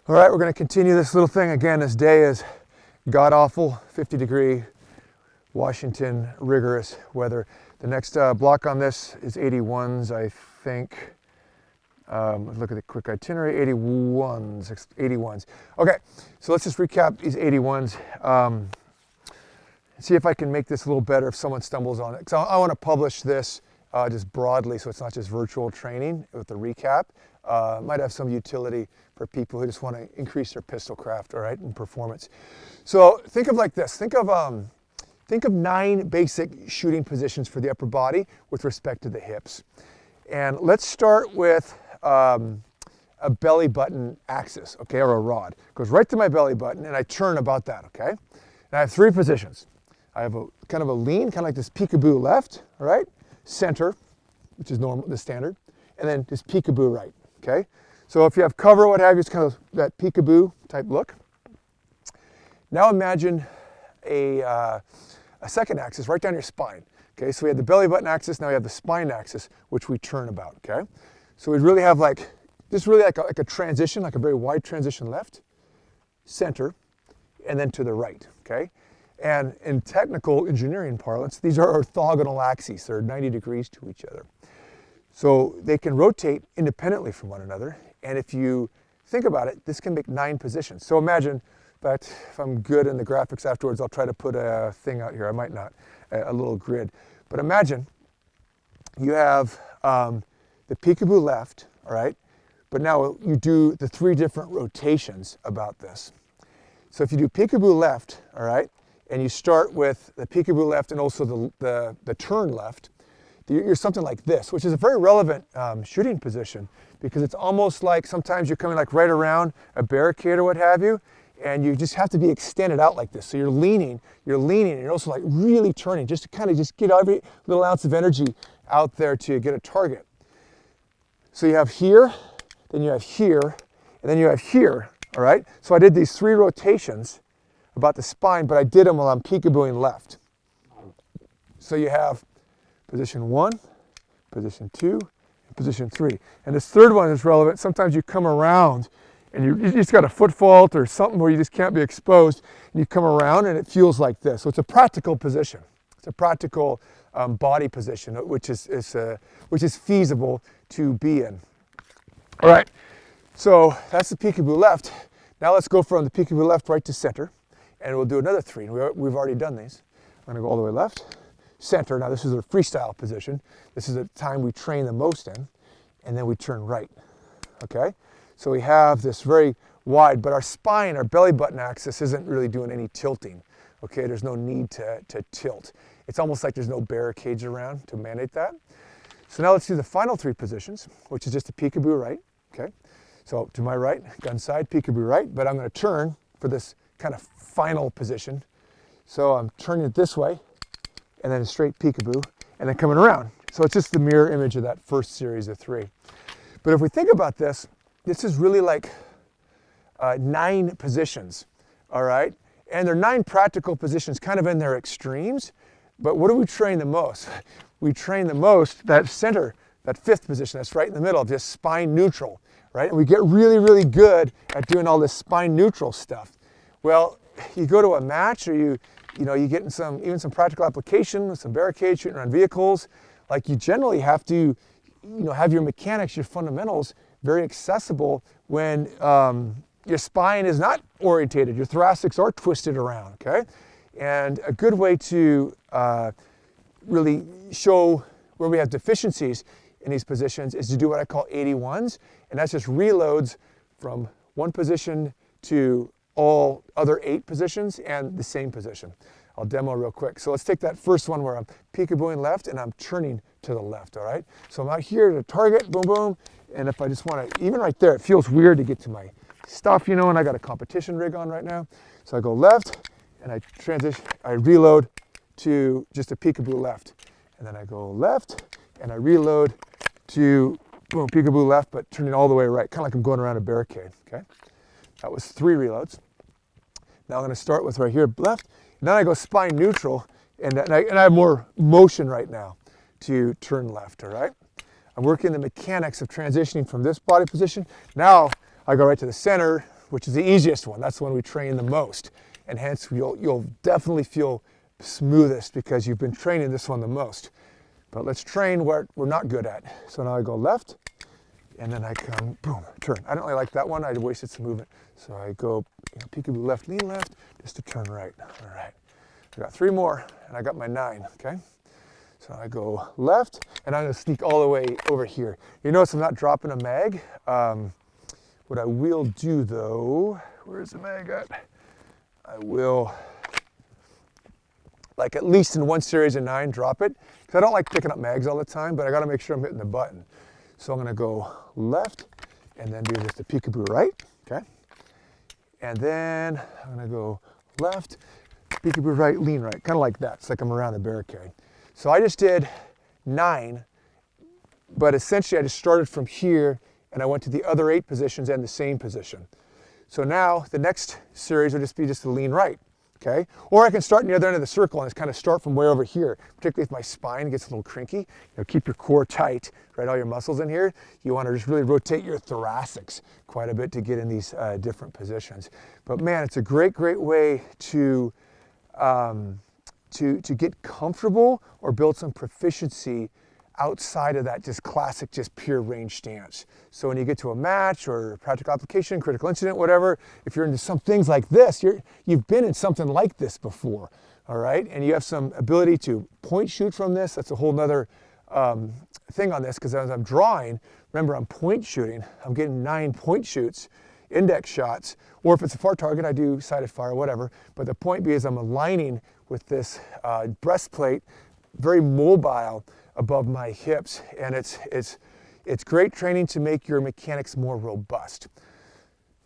All right, we're going to continue this little thing. Again, this day is god-awful, 50-degree Washington, rigorous weather. The next block on this is 81s, I think. Look at the quick itinerary, 81s. Okay, so let's just recap these 81s. See if I can make this a little better if someone stumbles on it. So I want to publish this just broadly, so it's not just virtual training with the recap. Might have some utility for people who just want to increase their pistol craft, all right, and performance. So think of like this. Think of 9 basic shooting positions for the upper body with respect to the hips. And let's start with a belly button axis, okay, or a rod. It goes right to my belly button, and I turn about that, okay? And I have 3 positions. I have a kind of a lean, kind of like this peekaboo left, all right? Center, which is normal, the standard, and then this peekaboo right, okay? So if you have cover or what have you, it's kind of that peekaboo type look. Now imagine a second axis right down your spine, okay? So we had the belly button axis, now we have the spine axis, which we turn about, okay? So we really have like a transition, like a very wide transition left, center, and then to the right, okay? And in technical engineering parlance, these are orthogonal axes. They're 90 degrees to each other. So they can rotate independently from one another. And if you think about it, this can make 9 positions. So imagine that if I'm good in the graphics afterwards, I'll try to put a thing out here. I might not, a little grid. But imagine you have the peekaboo left, all right? But now you do the 3 different rotations about this. So if you do peekaboo left, all right, and you start with the peekaboo left and also the turn left, you're something like this, which is a very relevant shooting position because it's almost like sometimes you're coming like right around a barricade or what have you, and you just have to be extended out like this. So you're leaning, and you're also like really turning just to kind of just get every little ounce of energy out there to get a target. So you have here, then you have here, and then you have here, all right? So I did these 3 rotations about the spine, but I did them while I'm peekabooing left. So you have position 1, position 2, and position 3. And this third one is relevant. Sometimes you come around and you just got a foot fault or something where you just can't be exposed, and you come around and it feels like this. So it's a practical position. It's a practical body position, which is feasible to be in. All right, so that's the peekaboo left. Now let's go from the peekaboo left right to center, and we'll do another 3. We've already done these. I'm gonna go all the way left, center. Now this is a freestyle position. This is the time we train the most in, and then we turn right, okay? So we have this very wide, but our spine, our belly button axis isn't really doing any tilting, okay? There's no need to tilt. It's almost like there's no barricades around to mandate that. So now let's do the final 3 positions, which is just a peekaboo right, okay? So to my right, gun side, peekaboo right, but I'm gonna turn for this kind of final position. So I'm turning it this way, and then a straight peekaboo, and then coming around. So it's just the mirror image of that first series of 3. But if we think about this, this is really like 9 positions, all right? And they're 9 practical positions kind of in their extremes, but what do we train the most? We train the most that center, that 5th position that's right in the middle, just spine neutral, right? And we get really, really good at doing all this spine neutral stuff. Well, you go to a match or you get in even some practical application with some barricades, shooting around vehicles, like you generally have to, have your mechanics, your fundamentals very accessible when your spine is not orientated, your thoracics are twisted around, okay? And a good way to really show where we have deficiencies in these positions is to do what I call 81s, and that's just reloads from one position to all other 8 positions and the same position. I'll demo real quick. So let's take that first one where I'm peekabooing left and I'm turning to the left, all right? So I'm out here to target, boom, boom, and if I just want to, even right there, it feels weird to get to my stuff, and I got a competition rig on right now. So I go left, and I transition, I reload to just a peekaboo left. And then I go left, and I reload to, boom, peekaboo left, but turning all the way right, kind of like I'm going around a barricade, okay? That was 3 reloads. Now I'm going to start with right here, left, and then I go spine neutral, and I have more motion right now to turn left, all right? I'm working the mechanics of transitioning from this body position. Now I go right to the center, which is the easiest one. That's the one we train the most. And hence you'll definitely feel smoothest because you've been training this one the most. But let's train what we're not good at. So now I go left, and then I come, boom, turn. I don't really like that one. I wasted some movement. So I go peekaboo left, lean left, just to turn right. All right. I got 3 more, and I got my 9, okay? So I go left, and I'm gonna sneak all the way over here. You notice I'm not dropping a mag. What I will do though, where's the mag at? I will, like at least in one series of 9, drop it. Because I don't like picking up mags all the time, but I gotta make sure I'm hitting the button. So I'm gonna go left, and then do just a peekaboo right, okay? And then I'm gonna go left, peekaboo right, lean right, kind of like that. It's like I'm around the barricade. So I just did 9, but essentially I just started from here and I went to the other 8 positions and the same position. So now the next series will just be just a lean right, okay? Or I can start in the other end of the circle and just kind of start from way over here, particularly if my spine gets a little crinky. Keep your core tight, right? All your muscles in here. You want to just really rotate your thoracics quite a bit to get in these different positions. But man, it's a great, great way to get comfortable or build some proficiency outside of that just classic, just pure range stance. So when you get to a match or practical application, critical incident, whatever, if you're into some things like this, you've been in something like this before, all right? And you have some ability to point shoot from this. That's a whole nother thing on this, because as I'm drawing, remember I'm point shooting, I'm getting 9 point shoots, index shots, or if it's a far target, I do sighted fire, whatever. But the point being is I'm aligning with this breastplate, very mobile above my hips, and it's great training to make your mechanics more robust.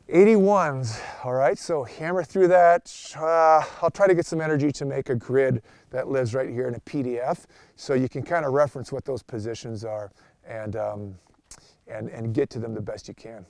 81s, all right, so hammer through that. I'll try to get some energy to make a grid that lives right here in a PDF, so you can kind of reference what those positions are and get to them the best you can.